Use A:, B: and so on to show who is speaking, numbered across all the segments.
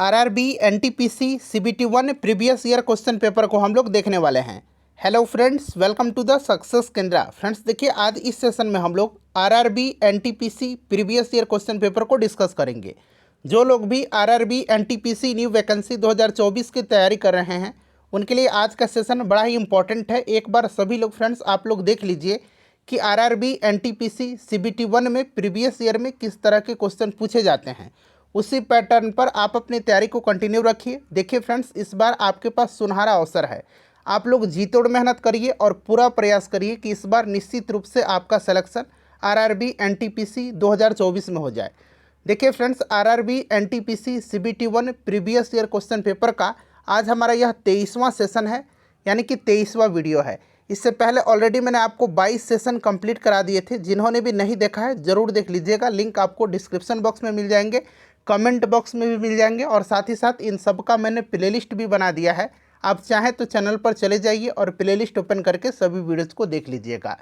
A: RRB NTPC CBT 1 previous year question paper को हम लोग देखने वाले हैं। Hello friends, welcome to the success Kendra. Friends देखिए, आज इस सेशन में हम लोग RRB NTPC previous year question paper को डिस्कस करेंगे। जो लोग भी आरआरबी एनटीपीसी न्यू वैकेंसी 2024 की तैयारी कर रहे हैं उनके लिए आज का सेशन बड़ा ही इंपॉर्टेंट है। एक बार सभी लोग फ्रेंड्स आप लोग देख लीजिए कि आरआरबी एनटीपीसी सीबीटी 1 में प्रीवियस ईयर में किस तरह के क्वेश्चन पूछे जाते हैं। उसी पैटर्न पर आप अपनी तैयारी को कंटिन्यू रखिए। देखिए फ्रेंड्स, इस बार आपके पास सुनहरा अवसर है। आप लोग जी तोड़ मेहनत करिए और पूरा प्रयास करिए कि इस बार निश्चित रूप से आपका सिलेक्शन आरआरबी एनटीपीसी 2024 में हो जाए। देखिए friends, RRB NTPC CBT 1 previous year question paper का आज हमारा यह 23वां सेशन है, यानी कि 23वां वीडियो है। इससे पहले ऑलरेडी मैंने आपको 22 सेशन कंप्लीट करा दिए थे। जिन्होंने भी नहीं देखा है ज़रूर देख लीजिएगा। लिंक आपको डिस्क्रिप्शन बॉक्स में मिल जाएंगे, कमेंट बॉक्स में भी मिल जाएंगे, और साथ ही साथ इन सब का मैंने प्लेलिस्ट भी बना दिया है। आप चाहें तो चैनल पर चले जाइए और प्लेलिस्ट ओपन करके सभी वीडियोज़ को देख लीजिएगा।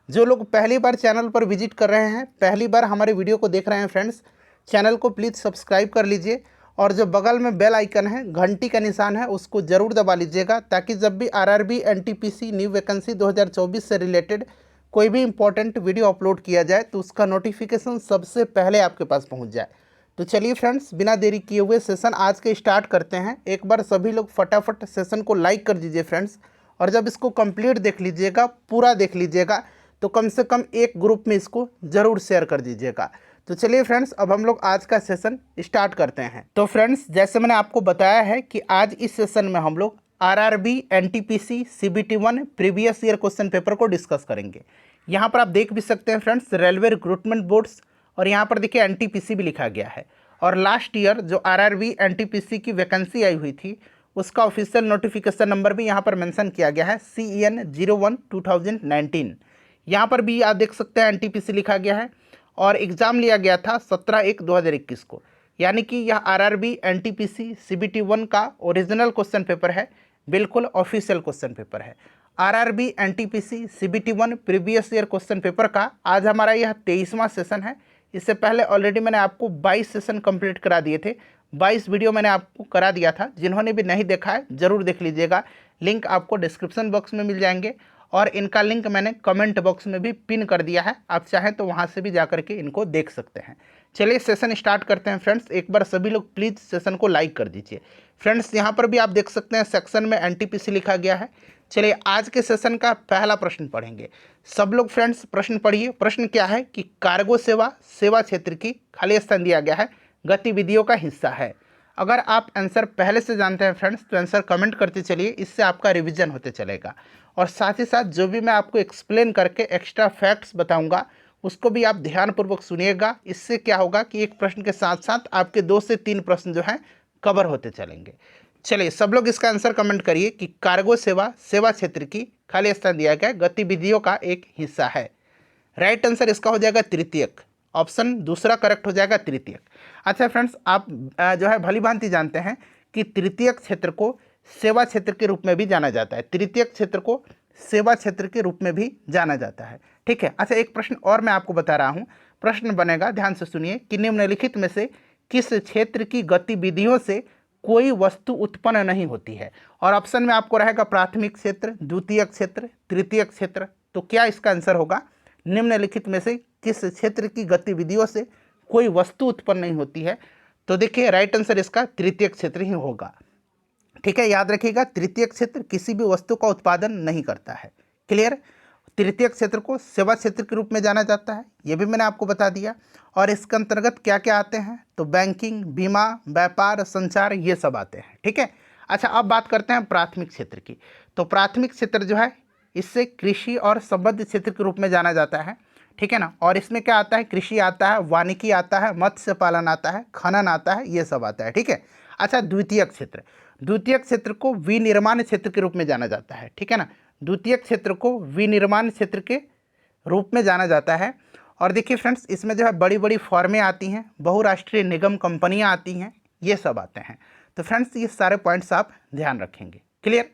A: जो लोग पहली बार चैनल पर विजिट कर रहे हैं, पहली बार हमारे वीडियो को देख रहे हैं फ्रेंड्स, चैनल को प्लीज़ सब्सक्राइब कर लीजिए और जो बगल में बेल आइकन है, घंटी का निशान है, उसको ज़रूर दबा लीजिएगा, ताकि जब भी आरआरबी एनटीपीसी न्यू वैकेंसी 2024 से रिलेटेड कोई भी इंपॉर्टेंट वीडियो अपलोड किया जाए तो उसका नोटिफिकेशन सबसे पहले आपके पास पहुंच जाए। तो चलिए फ्रेंड्स, बिना देरी किए हुए सेशन आज के स्टार्ट करते हैं। एक बार सभी लोग फटाफट सेशन को लाइक कर दीजिए फ्रेंड्स, और जब इसको कंप्लीट देख लीजिएगा, पूरा देख लीजिएगा, तो कम से कम एक ग्रुप में इसको ज़रूर शेयर कर दीजिएगा। तो चलिए फ्रेंड्स, अब हम लोग आज का सेशन स्टार्ट करते हैं। तो फ्रेंड्स, जैसे मैंने आपको बताया है कि आज इस सेशन में हम लोग RRB NTPC CBT 1 previous year question paper को डिस्कस करेंगे। यहाँ पर आप देख भी सकते हैं फ्रेंड्स, रेलवे रिक्रूटमेंट बोर्ड्स, और यहाँ पर देखिए एनटीपीसी भी लिखा गया है। और लास्ट ईयर जो आरआरबी एनटीपीसी की वैकेंसी आई हुई थी उसका ऑफिशियल नोटिफिकेशन नंबर भी यहाँ पर मेंशन किया गया है, CEN 01/2019। यहाँ पर भी आप देख सकते हैं एनटीपीसी लिखा गया है, और एग्ज़ाम लिया गया था 17/1/2021 को। यानी कि यह आरआरबी एनटीपीसी सीबीटी 1 का ओरिजिनल क्वेश्चन पेपर है, बिल्कुल ऑफिशियल क्वेश्चन पेपर है। RRB NTPC CBT 1 previous year question paper का आज हमारा यह 23वां सेशन है। इससे पहले ऑलरेडी मैंने आपको 22 सेशन कंप्लीट करा दिए थे, 22 वीडियो मैंने आपको करा दिया था। जिन्होंने भी नहीं देखा है ज़रूर देख लीजिएगा। लिंक आपको डिस्क्रिप्शन बॉक्स में मिल जाएंगे, और इनका लिंक मैंने कमेंट बॉक्स में भी पिन कर दिया है। आप चाहें तो वहाँ से भी जा करके इनको देख सकते हैं। चलिए सेशन स्टार्ट करते हैं फ्रेंड्स। एक बार सभी लोग प्लीज़ सेशन को लाइक कर दीजिए। फ्रेंड्स, यहाँ पर भी आप देख सकते हैं सेक्शन में एनटीपीसी लिखा गया है। चलिए आज के सेशन का पहला प्रश्न पढ़ेंगे। सब लोग फ्रेंड्स प्रश्न पढ़िए। प्रश्न क्या है कि कार्गो सेवा सेवा क्षेत्र की, खाली स्थान दिया गया है, गतिविधियों का हिस्सा है। अगर आप आंसर पहले से जानते हैं फ्रेंड्स तो आंसर कमेंट करते चलिए, इससे आपका रिवीजन होते चलेगा। और साथ ही साथ जो भी मैं आपको एक्सप्लेन करके एक्स्ट्रा फैक्ट्स बताऊंगा उसको भी आप ध्यानपूर्वक सुनिएगा। इससे क्या होगा कि एक प्रश्न के साथ साथ आपके 2 से 3 प्रश्न जो हैं कवर होते चलेंगे। चलिए सब लोग इसका आंसर कमेंट करिए कि कार्गो सेवा सेवा क्षेत्र की, खाली स्थान दिया गया, गतिविधियों का एक हिस्सा है। राइट आंसर इसका हो जाएगा तृतीयक। ऑप्शन दूसरा करेक्ट हो जाएगा, तृतीयक। अच्छा फ्रेंड्स, आप जो है भली भांति जानते हैं कि तृतीयक क्षेत्र को सेवा क्षेत्र के रूप में भी जाना जाता है। तृतीयक क्षेत्र को सेवा क्षेत्र के रूप में भी जाना जाता है, ठीक है। अच्छा, एक प्रश्न और मैं आपको बता रहा हूँ। प्रश्न बनेगा, ध्यान से सुनिए, कि निम्नलिखित में से किस क्षेत्र की गतिविधियों से कोई वस्तु उत्पन्न नहीं होती है। और ऑप्शन में आपको रहेगा प्राथमिक क्षेत्र, द्वितीयक क्षेत्र, तृतीयक क्षेत्र। तो क्या इसका आंसर होगा? निम्नलिखित में से किस क्षेत्र की गतिविधियों से कोई वस्तु उत्पन्न नहीं होती है? तो देखिए राइट आंसर इसका तृतीयक क्षेत्र ही होगा, ठीक है। याद रखिएगा, तृतीयक क्षेत्र किसी भी वस्तु का उत्पादन नहीं करता है। क्लियर? तृतीयक क्षेत्र को सेवा क्षेत्र के रूप में जाना जाता है, ये भी मैंने आपको बता दिया। और इसके अंतर्गत क्या क्या आते हैं? तो बैंकिंग, बीमा, व्यापार, संचार, ये सब आते हैं, ठीक है। अच्छा, अब बात करते हैं प्राथमिक क्षेत्र की। तो प्राथमिक क्षेत्र जो है इससे कृषि और संबद्ध क्षेत्र के रूप में जाना जाता है, ठीक है ना। और इसमें क्या आता है? कृषि आता है, वानिकी आता है, मत्स्य पालन आता है, खनन आता है, ये सब आता है, ठीक है। अच्छा, द्वितीयक क्षेत्र, द्वितीयक क्षेत्र को विनिर्माण क्षेत्र के रूप में जाना जाता है, ठीक है ना। द्वितीयक क्षेत्र को विनिर्माण क्षेत्र के रूप में जाना जाता है। और देखिए फ्रेंड्स, इसमें जो है बड़ी बड़ी फर्में आती हैं, बहुराष्ट्रीय निगम कंपनियां आती हैं, ये सब आते हैं। तो फ्रेंड्स, ये सारे पॉइंट्स आप ध्यान रखेंगे। क्लियर?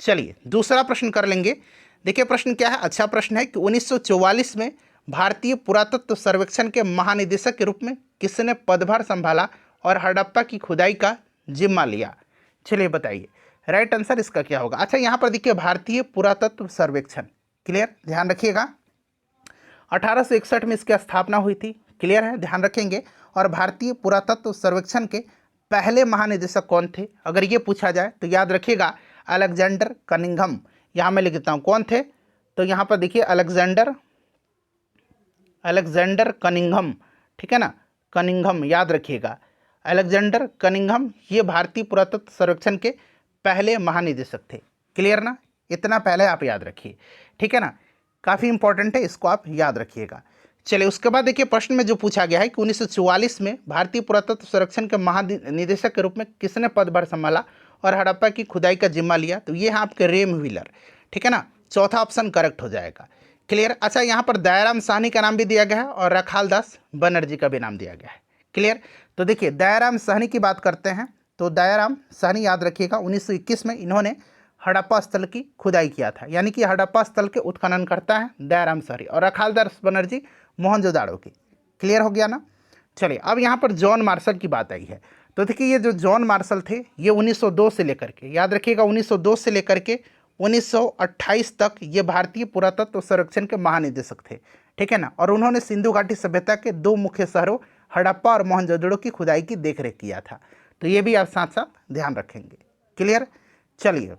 A: चलिए दूसरा प्रश्न कर लेंगे। देखिए प्रश्न क्या है, अच्छा प्रश्न है कि 1944 में भारतीय पुरातत्व सर्वेक्षण के महानिदेशक के रूप में किसने पदभार संभाला और हड़प्पा की खुदाई का जिम्मा लिया? चलिए बताइए राइट आंसर इसका क्या होगा। अच्छा यहाँ पर देखिए भारतीय पुरातत्व सर्वेक्षण, क्लियर, ध्यान रखिएगा 1861 में इसकी स्थापना हुई थी, क्लियर है, ध्यान रखेंगे। और भारतीय पुरातत्व सर्वेक्षण के पहले महानिदेशक कौन थे, अगर ये पूछा जाए तो याद रखिएगा अलेक्जेंडर कनिंघम। यहाँ मैं लिख देता हूँ कौन थे, तो यहाँ पर देखिए अलेक्जेंडर कनिंघम, ठीक है ना, कनिंघम याद रखिएगा, अलेक्जेंडर कनिंघम ये भारतीय पुरातत्व सर्वेक्षण के पहले महानिदेशक थे, क्लियर ना, इतना पहले आप याद रखिए, ठीक है ना, काफ़ी इंपॉर्टेंट है, इसको आप याद रखिएगा। चलिए उसके बाद देखिए प्रश्न में जो पूछा गया है कि 1944 में भारतीय पुरातत्व संरक्षण के महानिदेशक के रूप में किसने पदभार संभाला और हड़प्पा की खुदाई का जिम्मा लिया, तो ये है आपके रेम व्हीलर, ठीक है ना, चौथा ऑप्शन करेक्ट हो जाएगा, क्लियर। अच्छा यहाँ पर दयाराम साहनी का नाम भी दिया गया है और रखालदास बनर्जी का भी नाम दिया गया है, क्लियर। तो देखिए दयाराम साहनी की बात करते हैं तो दयाराम साहनी याद रखिएगा 1921 में इन्होंने हड़प्पा स्थल की खुदाई किया था, यानी कि हड़प्पा स्थल के उत्खनन करता है दयाराम साहनी और रखालदास बनर्जी मोहनजोदाड़ो की, क्लियर हो गया ना। चलिए अब यहाँ पर जॉन मार्शल की बात आई है, तो देखिए ये जो जॉन मार्शल थे ये 1902 से लेकर के, याद रखिएगा 1902 से लेकर के 1928 तक ये भारतीय पुरातत्व संरक्षण के महानिदेशक थे, ठीक है ना। और उन्होंने सिंधु घाटी सभ्यता के दो मुख्य शहरों हड़प्पा और मोहनजोदड़ो की खुदाई की देखरेख किया था, तो ये भी आप साथ साथ ध्यान रखेंगे, क्लियर। चलिए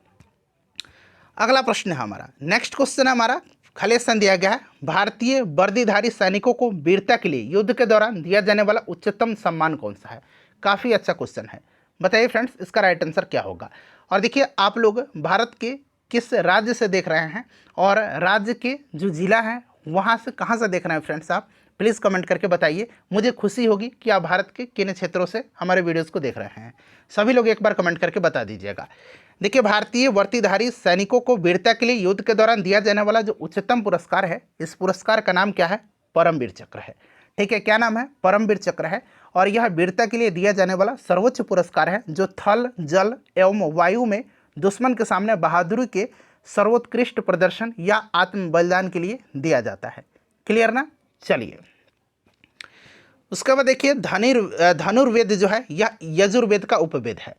A: अगला प्रश्न है हमारा, नेक्स्ट क्वेश्चन है हमारा, खलेसन दिया गया है भारतीय वर्दीधारी सैनिकों को वीरता के लिए युद्ध के दौरान दिया जाने वाला उच्चतम सम्मान कौन सा है। काफ़ी अच्छा क्वेश्चन है, बताइए फ्रेंड्स इसका राइट आंसर क्या होगा। और देखिए आप लोग भारत के किस राज्य से देख रहे हैं और राज्य के जो जिला है वहाँ से कहाँ से देख रहे हैं फ्रेंड्स, आप प्लीज़ कमेंट करके बताइए, मुझे खुशी होगी कि आप भारत के किन क्षेत्रों से हमारे वीडियोज़ को देख रहे हैं। सभी लोग एक बार कमेंट करके बता दीजिएगा। देखिए भारतीय वर्दीधारी सैनिकों को वीरता के लिए युद्ध के दौरान दिया जाने वाला जो उच्चतम पुरस्कार है, इस पुरस्कार का नाम क्या है, परमवीर चक्र है, ठीक है, क्या नाम है, परमवीर चक्र है। और यह वीरता के लिए दिया जाने वाला सर्वोच्च पुरस्कार है जो थल जल एवं वायु में दुश्मन के सामने बहादुरी के सर्वोत्कृष्ट प्रदर्शन या आत्म बलिदान के लिए दिया जाता है, क्लियर ना। चलिए उसके बाद देखिए धनुर्वेद जो है यह यजुर्वेद का उपवेद है,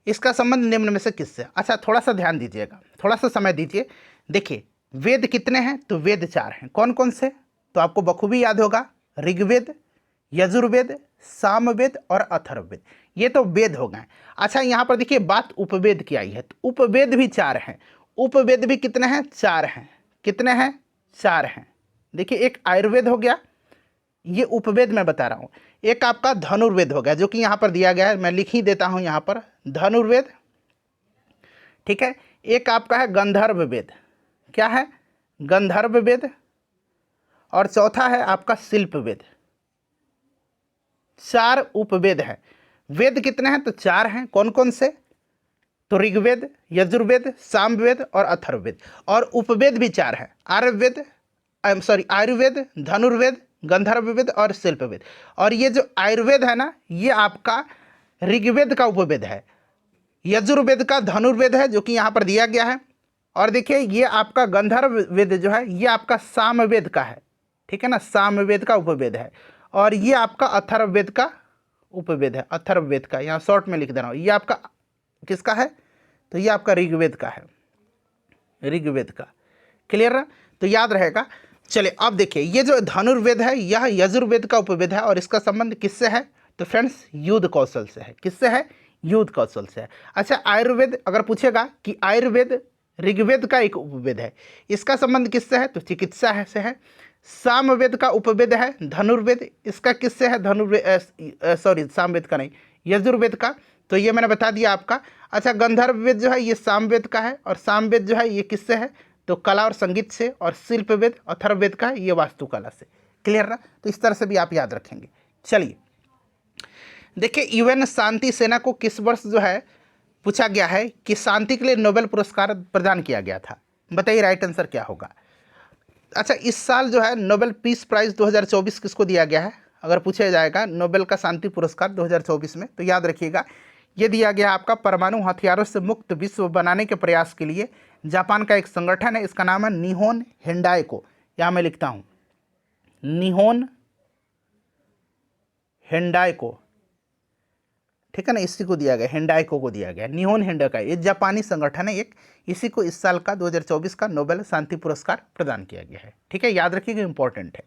A: इसका संबंध निम्न में से किससे। अच्छा थोड़ा सा ध्यान दीजिएगा, थोड़ा सा समय दीजिए। देखिए वेद कितने हैं, तो वेद 4 हैं, कौन कौन से, तो आपको बखूबी याद होगा, ऋग्वेद, यजुर्वेद, सामवेद और अथर्ववेद, ये तो वेद हो गए। अच्छा यहाँ पर देखिए बात उपवेद की आई है, तो उपवेद भी 4 हैं, उपवेद भी कितने हैं, 4 हैं, कितने हैं, 4 हैं। देखिए एक आयुर्वेद हो गया, ये उपवेद मैं बता रहा हूँ, एक आपका धनुर्वेद हो गया जो कि यहाँ पर दिया गया है, मैं लिख ही देता हूँ यहाँ पर धनुर्वेद, ठीक है, एक आपका है गंधर्व वेद, क्या है, गंधर्व वेद, और चौथा है आपका शिल्प वेद। 4 उपवेद हैं, वेद कितने हैं, तो 4 हैं, कौन कौन से, तो ऋग्वेद, यजुर्वेद, सामवेद और अथर्ववेद। और उपवेद भी 4 हैं, आयुर्वेद, धनुर्वेद, गंधर्ववेद और शिल्पवेद। और ये जो आयुर्वेद है ना ये आपका ऋग्वेद का उपवेद है, यजुर्वेद का धनुर्वेद है जो कि यहाँ पर दिया गया है, और देखिए ये आपका गंधर्व वेद जो है ये आपका सामवेद का है, ठीक है ना, सामवेद का उपवेद है। और ये आपका अथर्ववेद का उपवेद है, अथर्ववेद का, यहाँ शॉर्ट में लिख दे रहा हूँ, ये आपका किसका है, तो ये आपका ऋग्वेद का है, ऋग्वेद का, क्लियर है, तो याद रहेगा। चलिए अब देखिए ये जो धनुर्वेद है यह यजुर्वेद का उपवेद है और इसका संबंध किससे है, तो फ्रेंड्स युद्ध कौशल से है, किससे है, युद्ध कौशल से है। अच्छा आयुर्वेद अगर पूछेगा कि आयुर्वेद ऋग्वेद का एक उपवेद है, इसका संबंध किससे है, तो चिकित्सा है से है। सामवेद का उपवेद है धनुर्वेद, इसका किससे है, सामवेद का नहीं, यजुर्वेद का, तो ये मैंने बता दिया आपका। अच्छा गंधर्व वेद जो है ये सामवेद का है, और सामवेद जो है ये किससे है, तो कला और संगीत से, और शिल्पवेद अथर्ववेद का है ये वास्तुकला से, क्लियर ना, तो इस तरह से भी आप याद रखेंगे। चलिए देखिए यूएन शांति सेना को किस वर्ष जो है पूछा गया है कि शांति के लिए नोबेल पुरस्कार प्रदान किया गया था, बताइए राइट आंसर क्या होगा। अच्छा इस साल जो है नोबेल पीस प्राइज़ 2024 किसको दिया गया है, अगर पूछा जाएगा नोबेल का शांति पुरस्कार 2024 में, तो याद रखिएगा ये दिया गया आपका परमाणु हथियारों से मुक्त विश्व बनाने के प्रयास के लिए जापान का एक संगठन है, इसका नाम है निहोन हेंडाई को, यहाँ मैं लिखता हूँ निहोन हेंडाई को, ठीक है ना, इसी को दिया गया, हिंडाल्को को दिया गया, निहोन हिंडाल्को, ये जापानी संगठन है एक, इसी को इस साल का 2024 का नोबेल शांति पुरस्कार प्रदान किया गया है। ठीक है, याद रखिएगा, इंपॉर्टेंट है।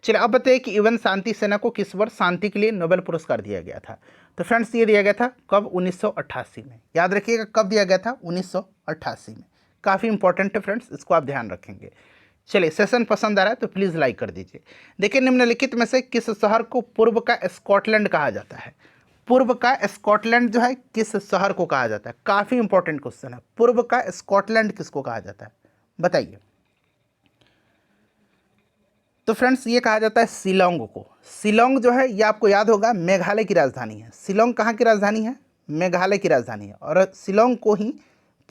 A: चलिए अब बताइए कि इवन शांति सेना को किस वर्ष शांति के लिए नोबेल पुरस्कार दिया गया था। तो फ्रेंड्स ये दिया गया था कब, 1988 में। याद रखिएगा कब दिया गया था, 1988 में। काफ़ी इंपॉर्टेंट है फ्रेंड्स, इसको आप ध्यान रखेंगे। चलिए सेशन पसंद आ रहा है तो प्लीज़ लाइक कर दीजिए। देखिए निम्नलिखित में से किस शहर को पूर्व का स्कॉटलैंड कहा जाता है। पूर्व का स्कॉटलैंड जो है किस शहर को कहा जाता है, काफ़ी इंपॉर्टेंट क्वेश्चन है। पूर्व का स्कॉटलैंड किसको कहा जाता है बताइए। तो फ्रेंड्स ये कहा जाता है शिलोंग को। शिलोंग जो है ये आपको याद होगा मेघालय की राजधानी है। शिलोंग कहाँ की राजधानी है, मेघालय की राजधानी है, और शिलोंग को ही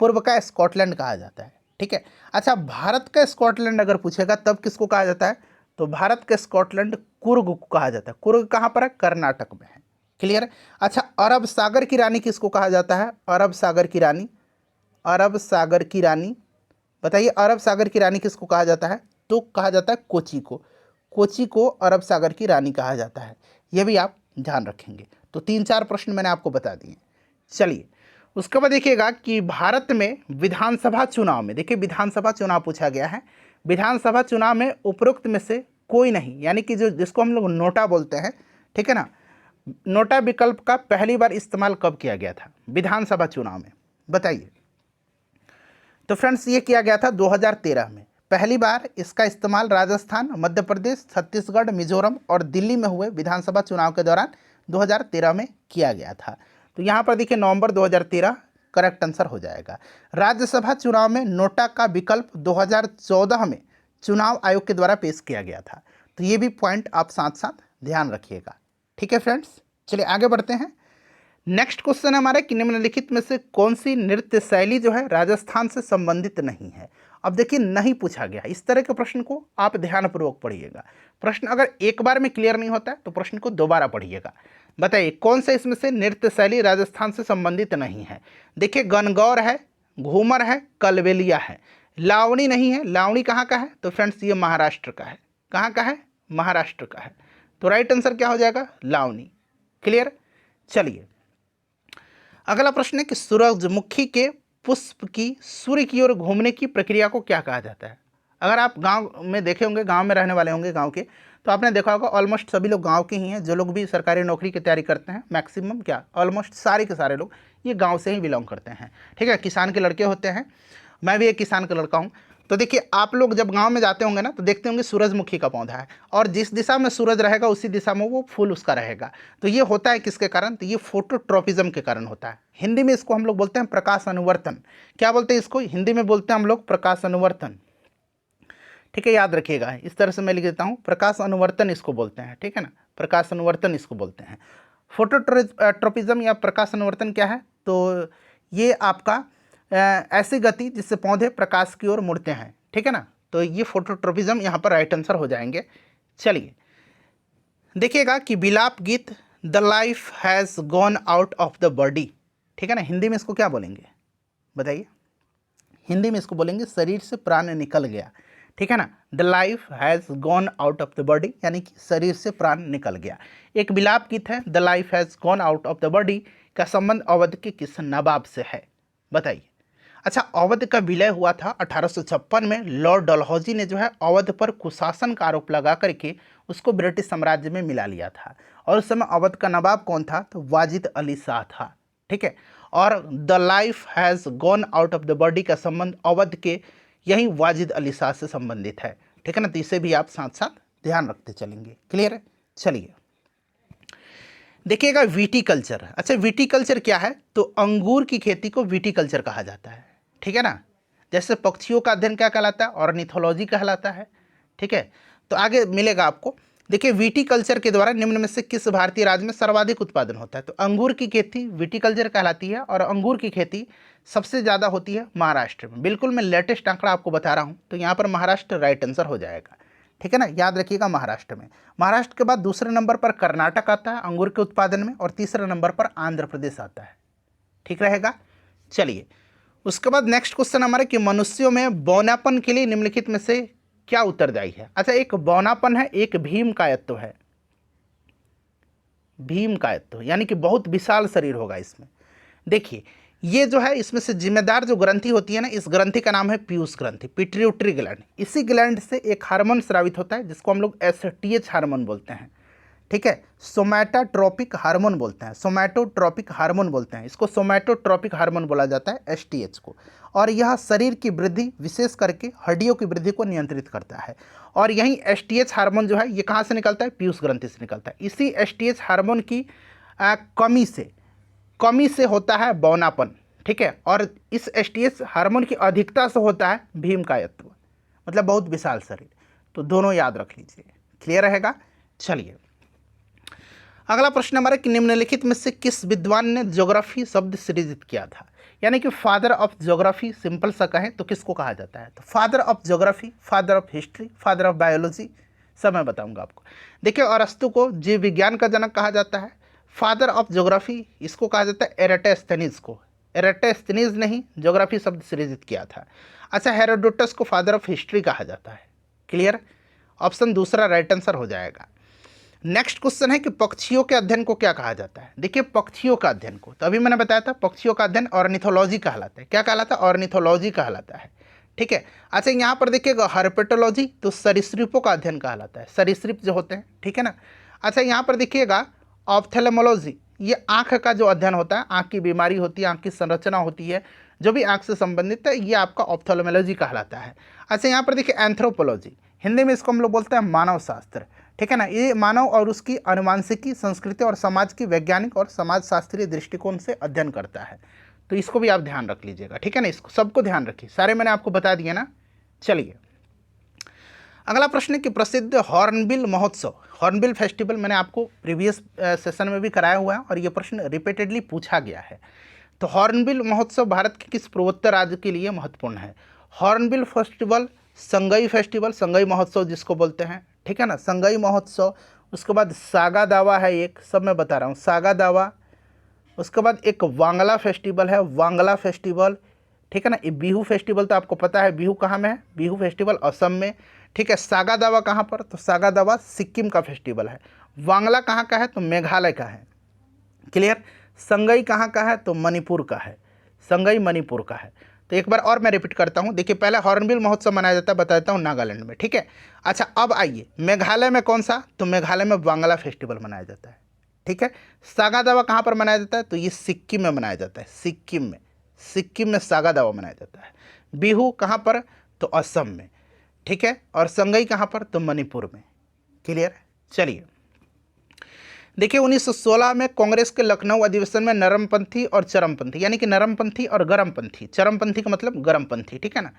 A: पूर्व का स्कॉटलैंड कहा जाता है। ठीक है, अच्छा भारत का स्कॉटलैंड अगर पूछेगा तब किसको कहा जाता है, तो भारत का स्कॉटलैंड कुर्ग को कहा जाता है। कुर्ग कहाँ पर है, कर्नाटक में है। क्लियर है। अच्छा अरब सागर की रानी किसको कहा जाता है, अरब सागर की रानी, अरब सागर की रानी बताइए, अरब सागर की रानी किसको कहा जाता है, तो कहा जाता है कोची को। कोची को अरब सागर की रानी कहा जाता है, यह भी आप ध्यान रखेंगे। तो 3-4 प्रश्न मैंने आपको बता दिए। चलिए उसके बाद देखिएगा कि भारत में विधानसभा चुनाव में, देखिए विधानसभा चुनाव पूछा गया है, विधानसभा चुनाव में उपरोक्त में से कोई नहीं, यानी कि जो जिसको हम लोग नोटा बोलते हैं, ठीक है ना, नोटा विकल्प का पहली बार इस्तेमाल कब किया गया था विधानसभा चुनाव में बताइए। तो फ्रेंड्स ये किया गया था 2013 में। पहली बार इसका इस्तेमाल राजस्थान, मध्य प्रदेश, छत्तीसगढ़, मिजोरम और दिल्ली में हुए विधानसभा चुनाव के दौरान 2013 में किया गया था। तो यहाँ पर देखिए नवंबर 2013 करेक्ट आंसर हो जाएगा। राज्यसभा चुनाव में नोटा का विकल्प 2014 में चुनाव आयोग के द्वारा पेश किया गया था। तो ये भी पॉइंट आप साथ साथ ध्यान रखिएगा। ठीक है फ्रेंड्स, चलिए आगे बढ़ते हैं। नेक्स्ट क्वेश्चन है हमारा कि निम्नलिखित में से कौन सी नृत्य शैली जो है राजस्थान से संबंधित नहीं है। अब देखिए नहीं पूछा गया, इस तरह के प्रश्न को आप ध्यानपूर्वक पढ़िएगा। प्रश्न अगर एक बार में क्लियर नहीं होता है तो प्रश्न को दोबारा पढ़िएगा। बताइए कौन सा इसमें से नृत्य शैली राजस्थान से संबंधित नहीं है। देखिए गणगौर है, घूमर है, कलबेलिया है, लावणी नहीं है। लावणी कहाँ का है, तो फ्रेंड्स ये महाराष्ट्र का है। कहाँ का है, महाराष्ट्र का है। तो राइट आंसर क्या हो जाएगा, लावणी। क्लियर। चलिए अगला प्रश्न है कि सूरजमुखी के पुष्प की सूर्य की ओर घूमने की प्रक्रिया को क्या कहा जाता है। अगर आप गांव में देखे होंगे, गांव में रहने वाले होंगे गांव के, तो आपने देखा होगा ऑलमोस्ट सभी लोग गांव के ही हैं। जो लोग भी सरकारी नौकरी की तैयारी करते हैं मैक्सिमम क्या ऑलमोस्ट सारे के सारे लोग ये गांव से ही बिलोंग करते हैं। ठीक है, किसान के लड़के होते हैं, मैं भी एक किसान का लड़का हूँ। तो देखिए आप लोग जब गांव में जाते होंगे ना तो देखते होंगे सूरजमुखी का पौधा है, और जिस दिशा में सूरज रहेगा उसी दिशा में वो फूल उसका रहेगा। तो ये होता है किसके कारण, तो ये फोटोट्रॉपिज्म के कारण होता है। हिंदी में इसको हम लोग बोलते हैं प्रकाश अनुवर्तन। क्या बोलते हैं इसको, हिंदी में बोलते हैं हम लोग प्रकाश अनुवर्तन। ठीक है, याद रखिएगा, इस तरह से मैं लिख देता हूँ, प्रकाश अनुवर्तन इसको बोलते हैं। ठीक है ना, प्रकाश अनुवर्तन इसको बोलते हैं। फोटोट्रॉपिज्म या प्रकाश अनुवर्तन क्या है, तो ये आपका ऐसी गति जिससे पौधे प्रकाश की ओर मुड़ते हैं। ठीक है ना, तो ये फोटोट्रॉपिज्म यहाँ पर राइट आंसर हो जाएंगे। चलिए देखिएगा कि विलाप गीत the life has gone out of the body, ठीक है ना, हिंदी में इसको क्या बोलेंगे बताइए। हिंदी में इसको बोलेंगे शरीर से प्राण निकल गया। ठीक है ना, the life has gone out of the body, यानी कि शरीर से प्राण निकल गया। एक विलाप गीत है the life has gone out of the body का संबंध अवध के किस नवाब से है बताइए। अच्छा अवध का विलय हुआ था 1856 में। लॉर्ड डलहौजी ने जो है अवध पर कुशासन का आरोप लगा करके उसको ब्रिटिश साम्राज्य में मिला लिया था, और उस समय अवध का नवाब कौन था, तो वाजिद अली शाह था। ठीक है, और the life has gone out of the body का संबंध अवध के यही वाजिद अली शाह से संबंधित है। ठीक है ना, तो इसे भी आप साथ साथ ध्यान रखते चलेंगे। क्लियर है। चलिए देखिएगा विटीकल्चर। अच्छा विटीकल्चर क्या है, तो अंगूर की खेती को विटीकल्चर कहा जाता है। ठीक है ना, जैसे पक्षियों का अध्ययन क्या कहलाता है, ऑर्निथोलॉजी कहलाता है। ठीक है, तो आगे मिलेगा आपको। देखिए विटीकल्चर के द्वारा निम्न में से किस भारतीय राज्य में सर्वाधिक उत्पादन होता है, तो अंगूर की खेती विटीकल्चर कहलाती है, और अंगूर की खेती सबसे ज़्यादा होती है महाराष्ट्र में। बिल्कुल मैं लेटेस्ट आंकड़ा आपको बता रहा हूँ, तो यहाँ पर महाराष्ट्र राइट आंसर हो जाएगा। ठीक है ना, याद रखिएगा महाराष्ट्र में। महाराष्ट्र के बाद दूसरे नंबर पर कर्नाटक आता है अंगूर के उत्पादन में, और तीसरे नंबर पर आंध्र प्रदेश आता है। ठीक रहेगा। चलिए उसके बाद नेक्स्ट क्वेश्चन हमारा कि मनुष्यों में बौनापन के लिए निम्नलिखित में से क्या उत्तरदायी है। अच्छा एक बौनापन है, एक भीम कायत्व है। भीमकायत्व, यानी कि बहुत विशाल शरीर होगा इसमें। देखिए ये जो है इसमें से जिम्मेदार जो ग्रंथि होती है ना, इस ग्रंथि का नाम है पीयूष ग्रंथि, पिट्यूटरी ग्लैंड। इसी ग्लैंड से एक हार्मोन स्रावित होता है जिसको हम लोग एसटीएच हार्मोन बोलते हैं, ठीक है, सोमैटोट्रोपिक हार्मोन बोलते हैं, सोमैटोट्रोपिक हार्मोन बोलते हैं, इसको सोमैटोट्रोपिक हार्मोन बोला जाता है एसटीएच को। और यह शरीर की वृद्धि, विशेष करके हड्डियों की वृद्धि को नियंत्रित करता है। और यही एसटीएच हार्मोन जो है ये कहाँ से निकलता है, पीयूष ग्रंथि से निकलता है। इसी एसटीएच हार्मोन की कमी से होता है बौनापन, ठीक है, और इस एसटीएच हार्मोन की अधिकता से होता है भीमकायत्व, मतलब बहुत विशाल शरीर। तो दोनों याद रख लीजिए, क्लियर रहेगा। चलिए अगला प्रश्न हमारा कि निम्नलिखित में से किस विद्वान ने ज्योग्राफी शब्द सृजित किया था, यानी कि फादर ऑफ ज्योग्राफी सिंपल सा कहें तो किसको कहा जाता है, तो father of geography, father of history, father of biology, सब मैं बताऊंगा आपको। देखिए अरस्तु को जीव विज्ञान का जनक कहा जाता है। फादर ऑफ ज्योग्राफी इसको कहा जाता है एराटोस्थेनीज को, एराटोस्थेनीज ने ही ज्योग्राफी शब्द सृजित किया था। अच्छा, हेरोडोटस को फादर ऑफ हिस्ट्री कहा जाता है। क्लियर, ऑप्शन दूसरा राइट आंसर हो जाएगा। नेक्स्ट क्वेश्चन है कि पक्षियों के अध्ययन को क्या कहा जाता है। देखिए पक्षियों का अध्ययन को, तो अभी मैंने बताया था पक्षियों का अध्ययन ऑर्निथोलॉजी कहलाता है। क्या कहलाता है, ऑर्निथोलॉजी कहलाता है, ठीक है। अच्छा यहाँ पर देखिएगा हर्पेटोलॉजी, तो सरीसृपों का अध्ययन कहलाता है, सरीसृप जो होते हैं, ठीक है ना। अच्छा यहाँ पर देखिएगा ऑप्थेल्मोलॉजी, ये आँख का जो अध्ययन होता है, आँख की बीमारी होती है, आँख की संरचना होती है, जो भी आँख से संबंधित है, ये आपका ऑप्थेल्मोलॉजी कहलाता है। अच्छा यहाँ पर देखिए एंथ्रोपोलॉजी, हिंदी में इसको हम लोग बोलते हैं मानव शास्त्र, ठीक है ना। ये मानव और उसकी अनुवांशिकी, संस्कृति और समाज की वैज्ञानिक और समाजशास्त्रीय दृष्टिकोण से अध्ययन करता है। तो इसको भी आप ध्यान रख लीजिएगा, ठीक है ना, इसको सबको ध्यान रखिए, सारे मैंने आपको बता दिए ना। चलिए अगला प्रश्न है कि प्रसिद्ध हॉर्नबिल महोत्सव, हॉर्नबिल फेस्टिवल मैंने आपको प्रीवियस सेशन में भी कराया हुआ है और ये प्रश्न रिपीटेडली पूछा गया है। तो हॉर्नबिल महोत्सव भारत के किस पूर्वोत्तर राज्य के लिए महत्वपूर्ण है। Hornbill festival, Sangai festival, Sangai महोत्सव जिसको बोलते हैं, ठीक है ना, संगई महोत्सव। उसके बाद सागा दावा है एक, सब मैं बता रहा हूँ, सागा दावा। उसके बाद एक वांगला फेस्टिवल है, वांगला फेस्टिवल, ठीक है ना। ये बिहू फेस्टिवल तो आपको पता है, बिहू कहाँ में है, बिहू फेस्टिवल असम में, ठीक है। सागा दावा कहाँ पर, तो सागा दावा सिक्किम का फेस्टिवल है। वांगला कहाँ का है, तो मेघालय का है। क्लियर। संगई कहाँ का है, तो मणिपुर का है, संगई मणिपुर का है। तो एक बार और मैं रिपीट करता हूँ, देखिए पहले हॉर्नबिल महोत्सव मनाया जाता है, बता देता हूँ, नागालैंड में, ठीक है। अच्छा अब आइए मेघालय में कौन सा, तो मेघालय में वांगला फेस्टिवल मनाया जाता है, ठीक है। सागा दावा कहाँ पर मनाया जाता है, तो ये सिक्किम में मनाया जाता है, सिक्किम में, सिक्किम में सागा दावा मनाया जाता है। बिहू कहाँ पर, तो असम में, ठीक है। और संगई कहाँ पर, तो मणिपुर में। क्लियर। चलिए देखिए 1916 में कांग्रेस के लखनऊ अधिवेशन में नरमपंथी और चरमपंथी, यानी कि नरमपंथी और गरमपंथी, चरमपंथी का मतलब गरमपंथी, ठीक है ना,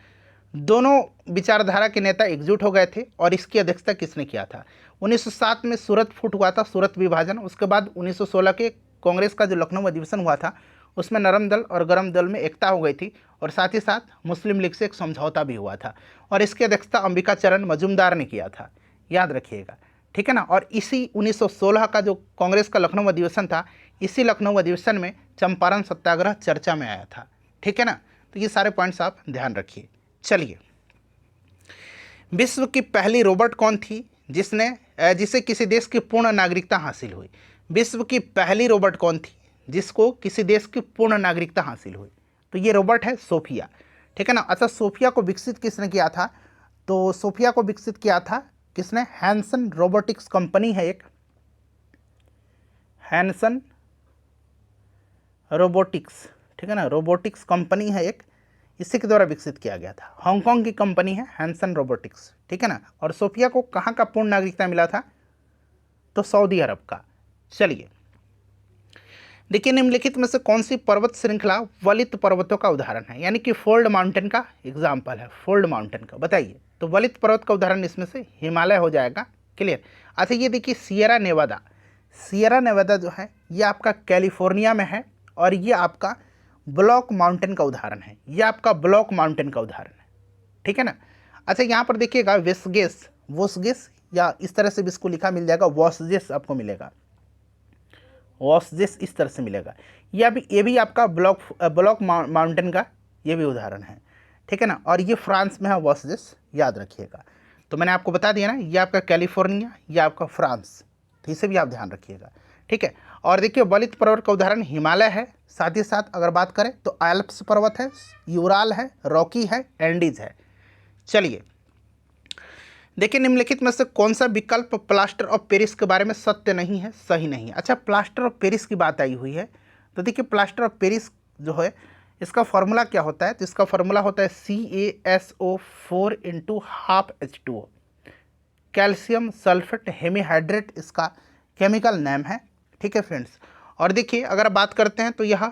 A: दोनों विचारधारा के नेता एकजुट हो गए थे। और इसकी अध्यक्षता किसने किया था। 1907 में सूरत फूट हुआ था, सूरत विभाजन। उसके बाद 1916 के कांग्रेस का जो लखनऊ अधिवेशन हुआ था उसमें नरम दल और गरम दल में एकता हो गई थी और साथ ही साथ मुस्लिम लीग से एक समझौता भी हुआ था और इसकी अध्यक्षता अंबिका चरण मजूमदार ने किया था, याद रखिएगा, ठीक है ना। और इसी 1916 का जो कांग्रेस का लखनऊ अधिवेशन था, इसी लखनऊ अधिवेशन में चंपारण सत्याग्रह चर्चा में आया था, ठीक है ना। तो ये सारे पॉइंट्स आप ध्यान रखिए। चलिए विश्व की पहली रोबोट कौन थी जिसे किसी देश की पूर्ण नागरिकता हासिल हुई। विश्व की पहली रोबोट कौन थी जिसको किसी देश की पूर्ण नागरिकता हासिल हुई, तो ये रोबोट है सोफिया, ठीक है ना। अच्छा सोफिया को विकसित किसने किया था, तो सोफिया को विकसित किया था किसने, हैंसन रोबोटिक्स कंपनी है एक, हैंसन रोबोटिक्स, ठीक है ना, रोबोटिक्स कंपनी है एक, इसी के द्वारा विकसित किया गया था। हांगकांग की कंपनी है हैंसन रोबोटिक्स, ठीक है ना। और सोफिया को कहाँ का पूर्ण नागरिकता मिला था, तो सऊदी अरब का। चलिए देखिए निम्नलिखित में से कौन सी पर्वत श्रृंखला वलित पर्वतों का उदाहरण है, यानी कि फोल्ड माउंटेन का एग्जाम्पल है, फोल्ड माउंटेन का, बताइए। तो वलित पर्वत का उदाहरण इसमें से हिमालय हो जाएगा। क्लियर। अच्छा ये देखिए सियरा नेवादा, सियरा नेवादा जो है ये आपका कैलिफोर्निया में है और ये आपका ब्लॉक माउंटेन का उदाहरण है, ये आपका ब्लॉक माउंटेन का उदाहरण है, ठीक है ना। अच्छा यहाँ पर देखिएगा वेस्गेस, वोसगेस या इस तरह से भी इसको लिखा मिल जाएगा, वॉसजेस आपको मिलेगा, वॉसजेस इस तरह से मिलेगा। ये भी आपका ब्लॉक माउंटेन का ये भी उदाहरण है, ठीक है ना। और ये फ्रांस में है वॉसजेस, याद रखिएगा। तो मैंने आपको बता दिया ना, ये आपका कैलिफोर्निया, ये आपका फ्रांस, तो इसे भी आप ध्यान रखिएगा, ठीक है। और देखिए वलित पर्वत का उदाहरण हिमालय है, साथ ही साथ अगर बात करें तो एल्प्स पर्वत है, यूराल है, रॉकी है, एंडीज है। चलिए देखिए निम्नलिखित में से कौन सा विकल्प प्लास्टर ऑफ पेरिस के बारे में सत्य नहीं है, सही नहीं है। अच्छा, प्लास्टर ऑफ पेरिस की बात आई हुई है, तो देखिए प्लास्टर ऑफ पेरिस जो है इसका फॉर्मूला क्या होता है, तो इसका फॉर्मूला होता है CaSO4 × ½ H2O, calcium sulphate hemihydrate इसका केमिकल नेम है। ठीक है फ्रेंड्स। और देखिए अगर बात करते हैं तो यह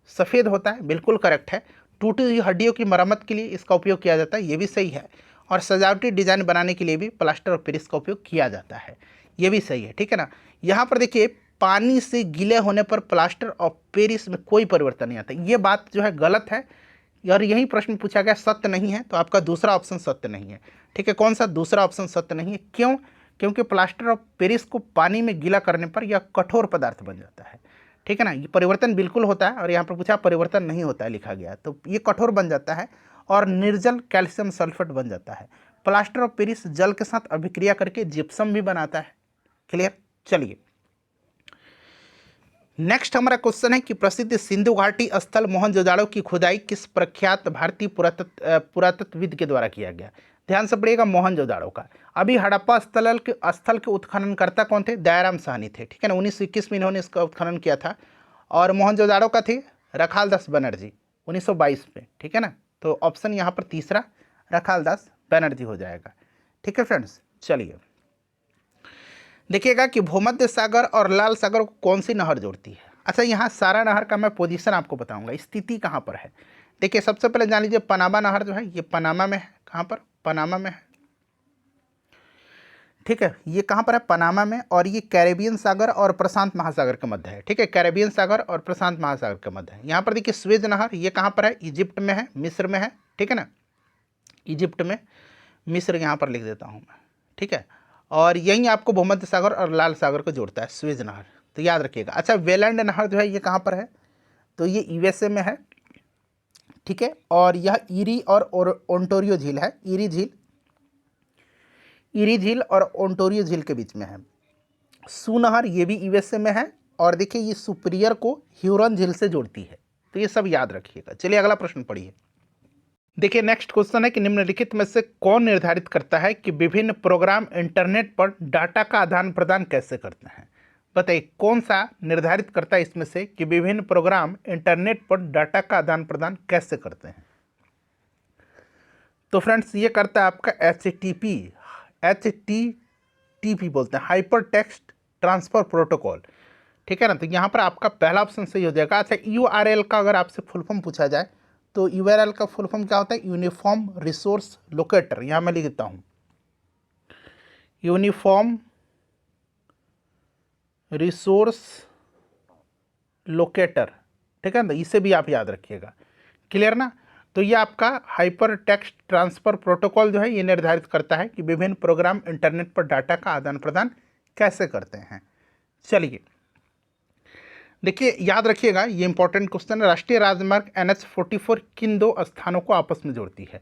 A: सफ़ेद होता है, बिल्कुल करेक्ट है। टूटी हुई हड्डियों की मरम्मत के लिए इसका उपयोग किया जाता है, ये भी सही है। और सजावटी डिज़ाइन बनाने के लिए भी प्लास्टर ऑफ पेरिस का उपयोग किया जाता है, ये भी सही है। ठीक है ना। यहाँ पर देखिए पानी से गीले होने पर प्लास्टर ऑफ पेरिस में कोई परिवर्तन नहीं आता, ये बात जो है गलत है। और यही प्रश्न पूछा गया सत्य नहीं है, तो आपका दूसरा ऑप्शन सत्य नहीं है। ठीक है, कौन सा दूसरा ऑप्शन सत्य नहीं है, क्यों? क्योंकि प्लास्टर ऑफ पेरिस को पानी में गीला करने पर यह कठोर पदार्थ बन जाता है। ठीक है ना, ये परिवर्तन बिल्कुल होता है, और यहाँ पर पूछा परिवर्तन नहीं होता है लिखा गया, तो ये कठोर बन जाता है और निर्जल कैल्शियम सल्फेट बन जाता है। प्लास्टर ऑफ पेरिस जल के साथ अभिक्रिया करके जिप्सम भी बनाता है। क्लियर। चलिए नेक्स्ट हमारा क्वेश्चन है कि प्रसिद्ध सिंधु घाटी स्थल मोहनजोदाड़ो की खुदाई किस प्रख्यात भारतीय पुरातत्वविद के द्वारा किया गया। ध्यान से पढ़िएगा, मोहनजोदाड़ो का। अभी हड़प्पा स्थल के उत्खननकर्ता कौन थे? दयाराम साहनी थे। ठीक है ना, 1921 में इन्होंने इसका उत्खनन किया था। और मोहनजोदाड़ो का थे रखालदास बनर्जी 1922 में। ठीक है ना, तो ऑप्शन यहाँ पर तीसरा रखालदास बनर्जी हो जाएगा। ठीक है फ्रेंड्स। चलिए देखिएगा कि भूमध्य सागर और लाल सागर को कौन सी नहर जोड़ती है। अच्छा, यहाँ सारा नहर का मैं पोजीशन आपको बताऊंगा, स्थिति कहाँ पर है। देखिए सबसे पहले जान लीजिए पनामा नहर जो है ये पनामा में है। कहाँ पर? पनामा में है। ठीक है, ये कहाँ पर है? पनामा में। और ये कैरेबियन सागर और प्रशांत महासागर के मध्य है। ठीक है, कैरेबियन सागर और प्रशांत महासागर के मध्य है। यहाँ पर देखिए स्वेज नहर, ये कहाँ पर है? इजिप्ट में है, मिस्र में है। ठीक है ना, इजिप्ट में, मिस्र यहाँ पर लिख देता हूँ मैं। ठीक है, और यही आपको भूमध्य सागर और लाल सागर को जोड़ता है, स्वेज नहर, तो याद रखिएगा। अच्छा, वेलैंड नहर जो है ये कहाँ पर है? तो ये यूएसए में है। ठीक है, और यह ईरी और ओंटारियो झील है। ईरी झील और ओंटारियो झील के बीच में है। सू नहर ये भी यूएसए में है। और देखिए ये सुपीरियर को ह्यूरन झील से जोड़ती है, तो ये सब याद रखिएगा। चलिए अगला प्रश्न पढ़िए। देखिए नेक्स्ट क्वेश्चन है कि निम्नलिखित में से कौन निर्धारित करता है कि विभिन्न प्रोग्राम इंटरनेट पर डाटा का आदान प्रदान कैसे करते हैं। बताइए कौन सा निर्धारित करता है इसमें से कि विभिन्न प्रोग्राम इंटरनेट पर डाटा का आदान प्रदान कैसे करते हैं। तो फ्रेंड्स ये करता है आपका HTTP बोलते हैं, हाइपर टेक्स्ट ट्रांसफर प्रोटोकॉल। ठीक है ना, तो यहाँ पर आपका पहला ऑप्शन सही हो जाएगा। अच्छा, URL का अगर आपसे फुल फॉर्म पूछा जाए तो URL का फुल फॉर्म क्या होता है? Uniform resource locator. यहाँ मैं लिख देता हूँ यूनिफॉर्म रिसोर्स लोकेटर। ठीक है ना, इसे भी आप याद रखिएगा। क्लियर ना। तो ये आपका हाइपर टेक्स्ट ट्रांसफर प्रोटोकॉल जो है ये निर्धारित करता है कि विभिन्न प्रोग्राम इंटरनेट पर डाटा का आदान प्रदान कैसे करते हैं। चलिए देखिए याद रखिएगा, ये इंपॉर्टेंट क्वेश्चन है। राष्ट्रीय राजमार्ग NH44 किन दो स्थानों को आपस में जोड़ती है।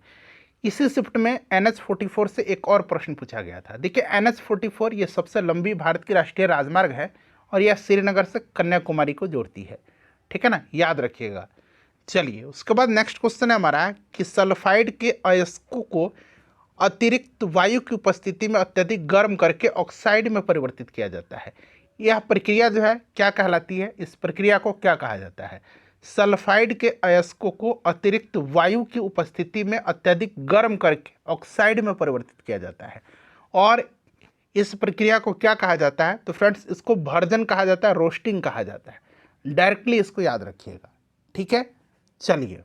A: इसी शिफ्ट में NH44 से एक और प्रश्न पूछा गया था। देखिए NH44 ये सबसे लंबी भारत की राष्ट्रीय राजमार्ग है और यह श्रीनगर से कन्याकुमारी को जोड़ती है। ठीक है ना, याद रखिएगा। चलिए उसके बाद नेक्स्ट क्वेश्चन है हमारा कि सल्फाइड के अयस्कों को अतिरिक्त वायु की उपस्थिति में अत्यधिक गर्म करके ऑक्साइड में परिवर्तित किया जाता है। यह प्रक्रिया जो है क्या कहलाती है? इस प्रक्रिया को क्या कहा जाता है? सल्फाइड के अयस्कों को अतिरिक्त वायु की उपस्थिति में अत्यधिक गर्म करके ऑक्साइड में परिवर्तित किया जाता है। और इस प्रक्रिया को क्या कहा जाता है? तो फ्रेंड्स इसको भर्जन कहा जाता है, रोस्टिंग कहा जाता है। डायरेक्टली इसको याद रखिएगा। ठीक है, चलिए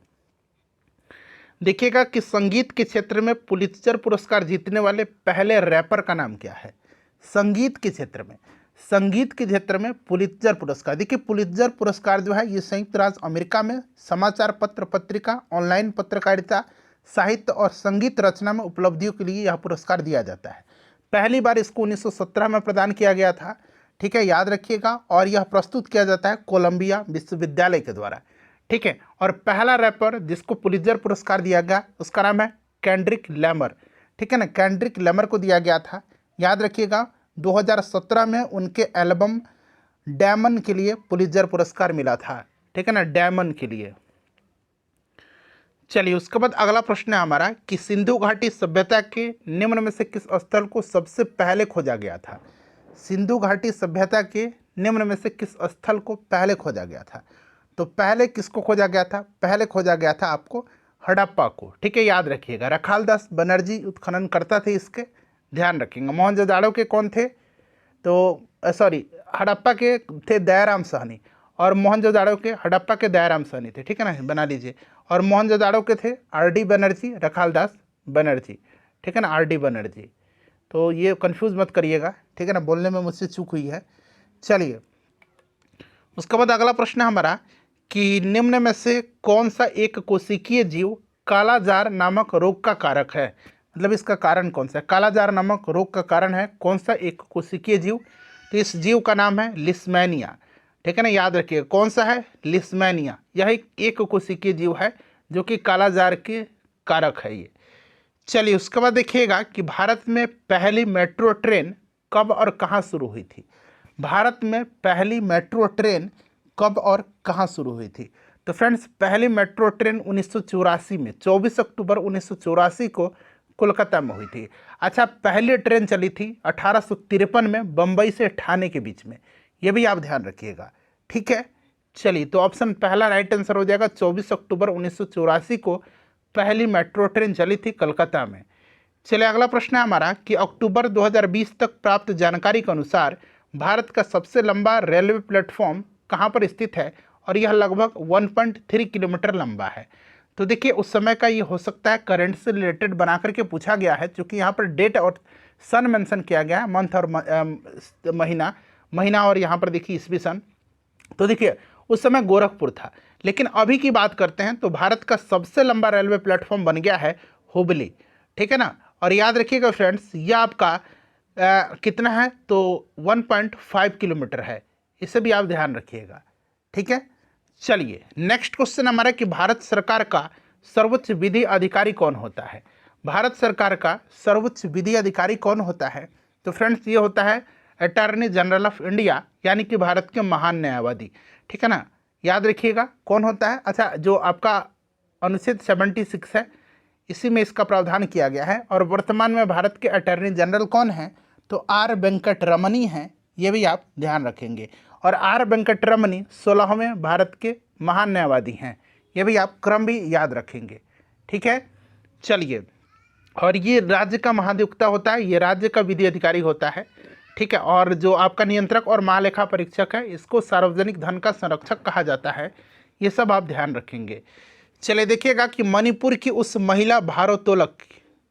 A: देखिएगा कि संगीत के क्षेत्र में पुलित्जर पुरस्कार जीतने वाले पहले रैपर का नाम क्या है। संगीत के क्षेत्र में पुलित्जर पुरस्कार। देखिए पुलित्जर पुरस्कार जो है ये संयुक्त राज्य अमेरिका में समाचार पत्र, पत्रिका, ऑनलाइन पत्रकारिता, साहित्य और संगीत रचना में उपलब्धियों के लिए यह पुरस्कार दिया जाता है। पहली बार इसको 1917 में प्रदान किया गया था। ठीक है, याद रखिएगा। और यह प्रस्तुत किया जाता है कोलंबिया विश्वविद्यालय के द्वारा। ठीक है, और पहला रैपर जिसको पुलित्जर पुरस्कार दिया गया उसका नाम है केंड्रिक लैमर। ठीक है ना, केंड्रिक लैमर को दिया गया था। याद रखिएगा 2017 में उनके एल्बम डैमन के लिए पुलित्जर पुरस्कार मिला था, ठीक है ना, डैमन के लिए। चलिए उसके बाद अगला प्रश्न है हमारा कि सिंधु घाटी सभ्यता के निम्न में से किस स्थल को सबसे पहले खोजा गया था। सिंधु घाटी सभ्यता के निम्न में से किस स्थल को पहले खोजा गया था। तो पहले किसको खोजा गया था, पहले खोजा गया था आपको हड़प्पा को, ठीक है, याद रखिएगा। रखालदास बनर्जी उत्खनन करता थे इसके, ध्यान रखेंगे। मोहनजोदाड़ो के कौन थे, तो सॉरी हड़प्पा के थे दयाराम साहनी, और मोहनजोदाड़ो के हड़प्पा के दयाराम साहनी थे, ठीक है ना, बना लीजिए। और मोहनजोदाड़ो के थे आर.डी. बनर्जी, रखालदास बनर्जी, ठीक है ना, आर.डी. बनर्जी। तो ये कंफ्यूज मत करिएगा, ठीक है ना, बोलने में मुझसे चूक हुई है। चलिए उसके बाद अगला प्रश्न है हमारा कि निम्न में से कौन सा एक कोशिकीय जीव कालाजार नामक रोग का कारक है। मतलब इसका कारण कौन सा है, कालाजार नामक रोग का कारण है कौन सा एक कोशिकीय जीव। तो इस जीव का नाम है लिस्मैनिया, ठीक है ना, याद रखिए कौन सा है, लिस्मैनिया। यह एक कोशिकीय जीव है जो कि कालाजार के कारक है ये। चलिए उसके बाद देखिएगा कि भारत में पहली मेट्रो ट्रेन कब और कहाँ शुरू हुई थी। भारत में पहली मेट्रो ट्रेन कब और कहाँ शुरू हुई थी। तो फ्रेंड्स पहली मेट्रो ट्रेन 1984 में 24 अक्टूबर 1984 को कोलकाता में हुई थी। अच्छा, पहली ट्रेन चली थी 1853 में बम्बई से ठाणे के बीच में, ये भी आप ध्यान रखिएगा, ठीक है। चलिए तो ऑप्शन पहला राइट आंसर हो जाएगा, 24 अक्टूबर 1984 को पहली मेट्रो ट्रेन चली थी कलकत्ता में। चलिए अगला प्रश्न है हमारा कि अक्टूबर 2020 तक प्राप्त जानकारी के अनुसार भारत का सबसे लंबा रेलवे प्लेटफॉर्म कहाँ पर स्थित है, और यह लगभग 1.3 किलोमीटर लंबा है। तो देखिए उस समय का ये हो सकता है करंट से रिलेटेड बना करके पूछा गया है, क्योंकि यहाँ पर डेट और सन मेंशन किया गया है, मंथ और महीना और यहाँ पर देखिए ईस्वी सन। तो देखिए उस समय गोरखपुर था, लेकिन अभी की बात करते हैं तो भारत का सबसे लंबा रेलवे प्लेटफॉर्म बन गया है हुबली, ठीक है ना। और याद रखिएगा फ्रेंड्स यह आपका कितना है, तो 1.5 किलोमीटर है, इसे भी आप ध्यान रखिएगा, ठीक है। चलिए नेक्स्ट क्वेश्चन हमारा कि भारत सरकार का सर्वोच्च विधि अधिकारी कौन होता है। भारत सरकार का सर्वोच्च विधि अधिकारी कौन होता है। तो फ्रेंड्स ये होता है अटॉर्नी जनरल ऑफ इंडिया, यानी कि भारत के महान न्यायवादी, ठीक है ना, याद रखिएगा कौन होता है। अच्छा, जो आपका अनुच्छेद 76 है इसी में इसका प्रावधान किया गया है, और वर्तमान में भारत के अटॉर्नी जनरल कौन हैं, तो आर वेंकटरमणी हैं, ये भी आप ध्यान रखेंगे। और आर वेंकटरमणी 16वें भारत के महान न्यायवादी हैं, ये भी आप क्रम भी याद रखेंगे, ठीक है। चलिए, और ये राज्य का महाधिवक्ता होता है, ये राज्य का विधि अधिकारी होता है, ठीक है। और जो आपका नियंत्रक और महालेखा परीक्षक है इसको सार्वजनिक धन का संरक्षक कहा जाता है, ये सब आप ध्यान रखेंगे। चलिए देखिएगा कि मणिपुर की उस महिला भारोत्तोलक,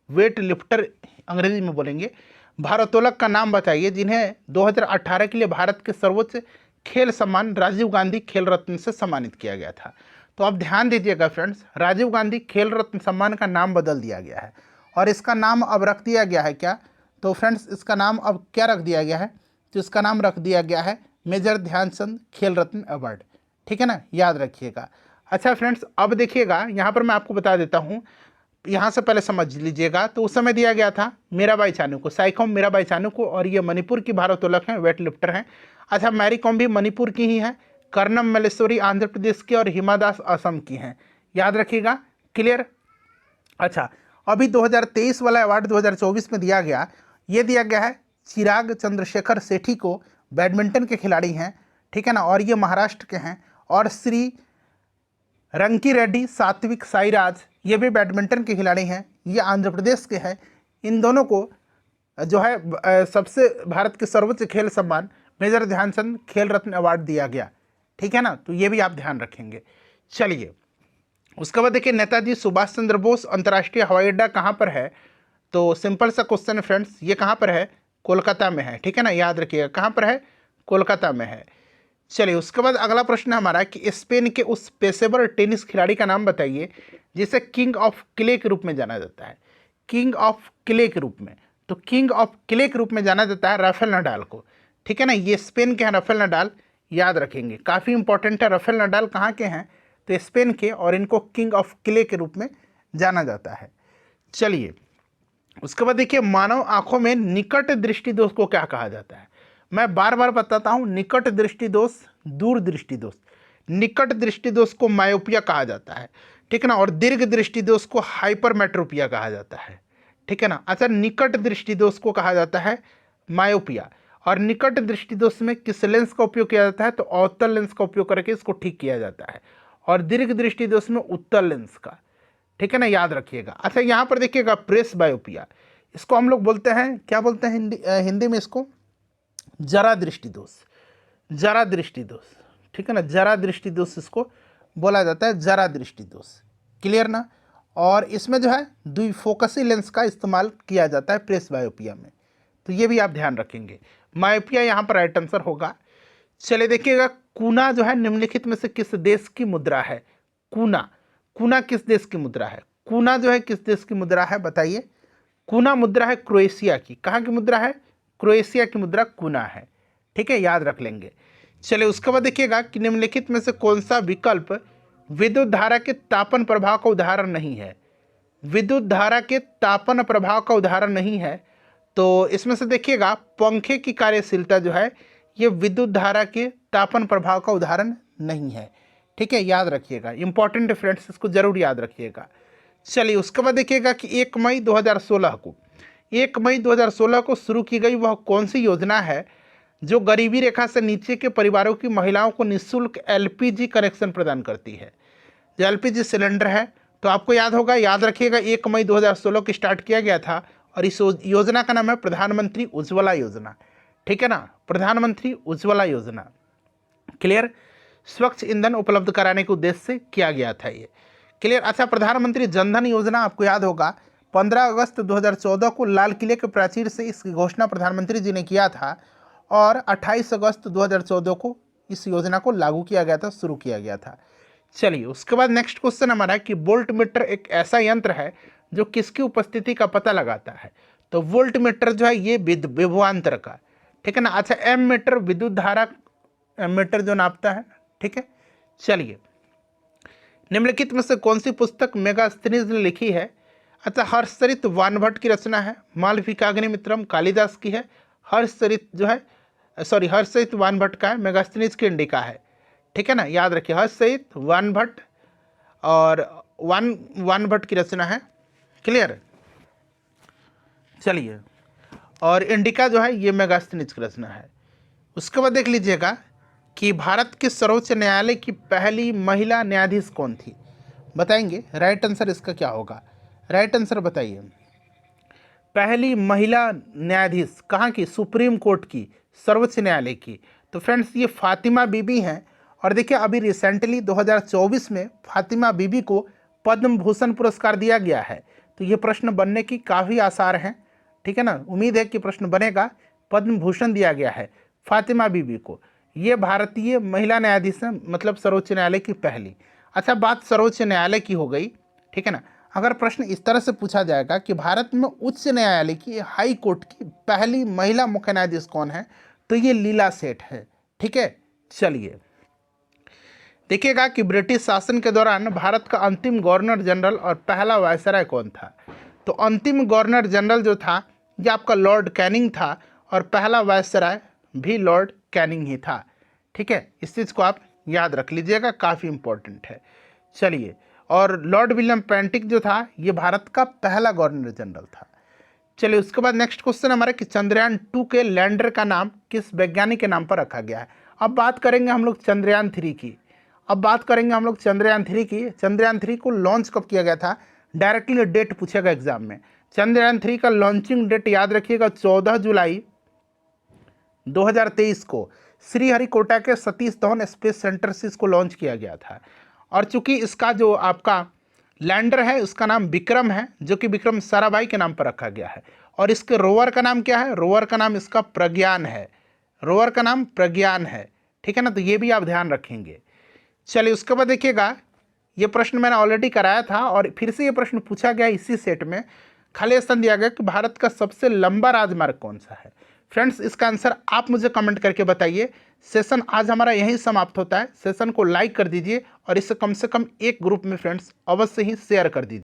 A: वेट लिफ्टर अंग्रेजी में बोलेंगे, भारोत्तोलक का नाम बताइए जिन्हें 2018 के लिए भारत के सर्वोच्च खेल सम्मान राजीव गांधी खेल रत्न से सम्मानित किया गया था। तो आप ध्यान दीजिएगा फ्रेंड्स, राजीव गांधी खेल रत्न सम्मान का नाम बदल दिया गया है, और इसका नाम अब रख दिया गया है क्या, तो फ्रेंड्स इसका नाम अब क्या रख दिया गया है, तो इसका नाम रख दिया गया है मेजर ध्यानचंद खेल रत्न अवार्ड, ठीक है ना, याद रखिएगा। अच्छा फ्रेंड्स अब देखिएगा यहाँ पर मैं आपको बता देता हूँ, यहाँ से पहले समझ लीजिएगा। तो उस समय दिया गया था मीराबाई चानू को, साइखोम मीराबाई चानू को, और ये मणिपुर की भारोत्तोलक हैं, वेट लिफ्टर हैं। अच्छा, मैरी कॉम भी मणिपुर की ही है, कर्नम मल्लेश्वरी आंध्र प्रदेश की, और हिमा दास असम की हैं, याद रखिएगा, क्लियर। अच्छा, अभी 2023 वाला अवार्ड 2024 में दिया गया, ये दिया गया है चिराग चंद्रशेखर सेठी को, बैडमिंटन के खिलाड़ी हैं, ठीक है ना, और ये महाराष्ट्र के हैं। और श्री रंकी रेड्डी सात्विक साईराज, ये भी बैडमिंटन के खिलाड़ी हैं, ये आंध्र प्रदेश के हैं। इन दोनों को जो है सबसे भारत के सर्वोच्च खेल सम्मान मेजर ध्यानचंद खेल रत्न अवार्ड दिया गया, ठीक है ना, तो ये भी आप ध्यान रखेंगे। चलिए उसके बाद देखिए नेताजी सुभाष चंद्र बोस अंतर्राष्ट्रीय हवाई अड्डा कहाँ पर है। तो सिंपल सा क्वेश्चन है फ्रेंड्स, ये कहाँ पर है, कोलकाता में है, ठीक है ना, याद रखिएगा कहाँ पर है, कोलकाता में है। चलिए उसके बाद अगला प्रश्न हमारा कि स्पेन के उस पेशेवर टेनिस खिलाड़ी का नाम बताइए जिसे किंग ऑफ क्ले के रूप में जाना जाता है। किंग ऑफ क्ले के रूप में, तो किंग ऑफ क्ले के रूप में जाना जाता है राफेल नडाल को, ठीक है ना, ये स्पेन के हैं राफेल नडाल, याद रखेंगे, काफ़ी इंपॉर्टेंट है। राफेल नडाल कहाँ के हैं, तो स्पेन के, और इनको किंग ऑफ क्ले के रूप में जाना जाता है। चलिए उसके बाद देखिए मानव आँखों में निकट दृष्टि दोष को क्या कहा जाता है। मैं बार बार बताता हूँ, निकट दृष्टि दोष, दूर दृष्टि दोष। निकट दृष्टि दोष को मायोपिया कहा जाता है, ठीक है ना, और दीर्घ दृष्टि दोष को हाइपरमेट्रोपिया कहा जाता है, ठीक है ना। अच्छा, निकट दृष्टि दोष को कहा जाता है मायोपिया, और निकट दृष्टि दोष में किस लेंस का उपयोग किया जाता है, तो अवतल लेंस का उपयोग करके इसको ठीक किया जाता है, और दीर्घ दृष्टि दोष में उत्तल लेंस का, ठीक है ना, याद रखिएगा। अच्छा, यहाँ पर देखिएगा प्रेस बायोपिया, इसको हम लोग बोलते हैं, क्या बोलते हैं हिंदी में इसको, जरा दृष्टि दोष, जरा दृष्टि दोष, ठीक है ना, जरा दृष्टि दोष इसको बोला जाता है, जरा दृष्टि दोष। क्लियर ना। और इसमें जो है द्विफोकसी लेंस का इस्तेमाल किया जाता है प्रेस बायोपिया में, तो ये भी आप ध्यान रखेंगे। मायोपिया यहाँ पर राइट आंसर होगा। चलिए देखिएगा, कूना जो है निम्नलिखित में से किस देश की मुद्रा है। कूना, कूना किस देश की मुद्रा है, कूना जो है किस देश की मुद्रा है, बताइए। कूना मुद्रा है क्रोएशिया की। कहाँ की मुद्रा है, क्रोएशिया की मुद्रा कूना है, ठीक है, याद रख लेंगे। चलिए उसके बाद देखिएगा कि निम्नलिखित में से कौन सा विकल्प विद्युत धारा के तापन प्रभाव का उदाहरण नहीं है। विद्युत धारा के तापन प्रभाव का उदाहरण नहीं है, तो इसमें से देखिएगा पंखे की कार्यशीलता जो है ये विद्युत धारा के तापन प्रभाव का उदाहरण नहीं है, ठीक है, याद रखिएगा। इंपॉर्टेंट फ्रेंड्स, इसको जरूर याद रखिएगा। चलिए उसके बाद देखिएगा कि 1 मई 2016 को, 1 मई 2016 को शुरू की गई वह कौन सी योजना है जो गरीबी रेखा से नीचे के परिवारों की महिलाओं को निःशुल्क एलपीजी कनेक्शन प्रदान करती है। जो एलपीजी सिलेंडर है, तो आपको याद होगा, याद रखिएगा 1 मई 2016 को स्टार्ट किया गया था, और इस योजना का नाम है प्रधानमंत्री उज्ज्वला योजना, ठीक है ना, प्रधानमंत्री उज्ज्वला योजना। क्लियर। स्वच्छ ईंधन उपलब्ध कराने के उद्देश्य से किया गया था ये। क्लियर। अच्छा, प्रधानमंत्री जनधन योजना आपको याद होगा 15 अगस्त 2014 को लाल किले के प्राचीर से इसकी घोषणा प्रधानमंत्री जी ने किया था, और 28 अगस्त 2014 को इस योजना को लागू किया गया था, शुरू किया गया था। चलिए उसके बाद नेक्स्ट क्वेश्चन हमारा है कि वोल्ट मीटर एक ऐसा यंत्र है जो किसकी उपस्थिति का पता लगाता है। तो वोल्ट मीटर जो है ये विभवांतर का, ठीक है ना। अच्छा, एम मीटर विद्युत धारा मीटर जो नापता है, ठीक है। चलिए निम्नलिखित में से कौन सी पुस्तक मेगास्थनीज ने लिखी है। अच्छा, हर्षचरित वानभट्ट की रचना है, मालविकाग्निमित्रम कालिदास की है, हर्षचरित जो है हर्षचरित वानभट्ट का है, मेगास्थनीज की इंडिका है, ठीक है ना, याद रखिए। हर्षचरित वानभट्ट और वानभट्ट की रचना है। क्लियर। चलिए, और इंडिका जो है ये मेगास्थनीज की रचना है। उसके बाद देख लीजिएगा कि भारत के सर्वोच्च न्यायालय की पहली महिला न्यायाधीश कौन थी, बताएंगे। राइट आंसर इसका क्या होगा, राइट आंसर बताइए। पहली महिला न्यायाधीश कहाँ की, सुप्रीम कोर्ट की, सर्वोच्च न्यायालय की। तो फ्रेंड्स ये फातिमा बीबी हैं, और देखिए अभी रिसेंटली 2024 में फातिमा बीबी को पद्म भूषण पुरस्कार दिया गया है, तो ये प्रश्न बनने की काफ़ी आसार हैं, ठीक है ना, उम्मीद है कि प्रश्न बनेगा। पद्म भूषण दिया गया है फातिमा बीबी को, ये भारतीय महिला न्यायाधीश हैं, मतलब सर्वोच्च न्यायालय की पहली। अच्छा, बात सर्वोच्च न्यायालय की हो गई, ठीक है ना। अगर प्रश्न इस तरह से पूछा जाएगा कि भारत में उच्च न्यायालय की, हाई कोर्ट की पहली महिला मुख्य न्यायाधीश कौन है, तो ये लीला सेठ है, ठीक है। चलिए देखिएगा कि ब्रिटिश शासन के दौरान भारत का अंतिम गवर्नर जनरल और पहला वायसराय कौन था। तो अंतिम गवर्नर जनरल जो था ये आपका लॉर्ड कैनिंग था, और पहला वायसराय भी लॉर्ड कैनिंग ही था, ठीक है। इस चीज़ को आप याद रख लीजिएगा, काफ़ी इंपॉर्टेंट है। चलिए, और लॉर्ड विलियम पेंटिक जो था ये भारत का पहला गवर्नर जनरल था। चलिए उसके बाद नेक्स्ट क्वेश्चन हमारा कि चंद्रयान 2 के लैंडर का नाम किस वैज्ञानिक के नाम पर रखा गया है। अब बात करेंगे हम लोग चंद्रयान 3 की। चंद्रयान 3 की। चंद्रयान 3 को लॉन्च कब किया गया था, डायरेक्टली डेट पूछेगा एग्जाम में। चंद्रयान 3 का लॉन्चिंग डेट याद रखिएगा 14 जुलाई 2023 को श्रीहरिकोटा के सतीश धवन स्पेस सेंटर से इसको लॉन्च किया गया था। और चूंकि इसका जो आपका लैंडर है उसका नाम विक्रम है, जो कि विक्रम साराभाई के नाम पर रखा गया है। और इसके रोवर का नाम क्या है, रोवर का नाम इसका प्रज्ञान है, रोवर का नाम प्रज्ञान है, ठीक है ना, तो ये भी आप ध्यान रखेंगे। चलिए उसके बाद देखिएगा, ये प्रश्न मैंने ऑलरेडी कराया था और फिर से ये प्रश्न पूछा गया इसी सेट में। खाली स्थान दिया गया कि भारत का सबसे लंबा राजमार्ग कौन सा है। फ्रेंड्स इसका आंसर आप मुझे कमेंट करके बताइए। सेशन आज हमारा यहीं समाप्त होता है। सेशन को लाइक कर दीजिए और इसे कम से कम एक ग्रुप में फ्रेंड्स अवश्य ही शेयर कर दीजिए।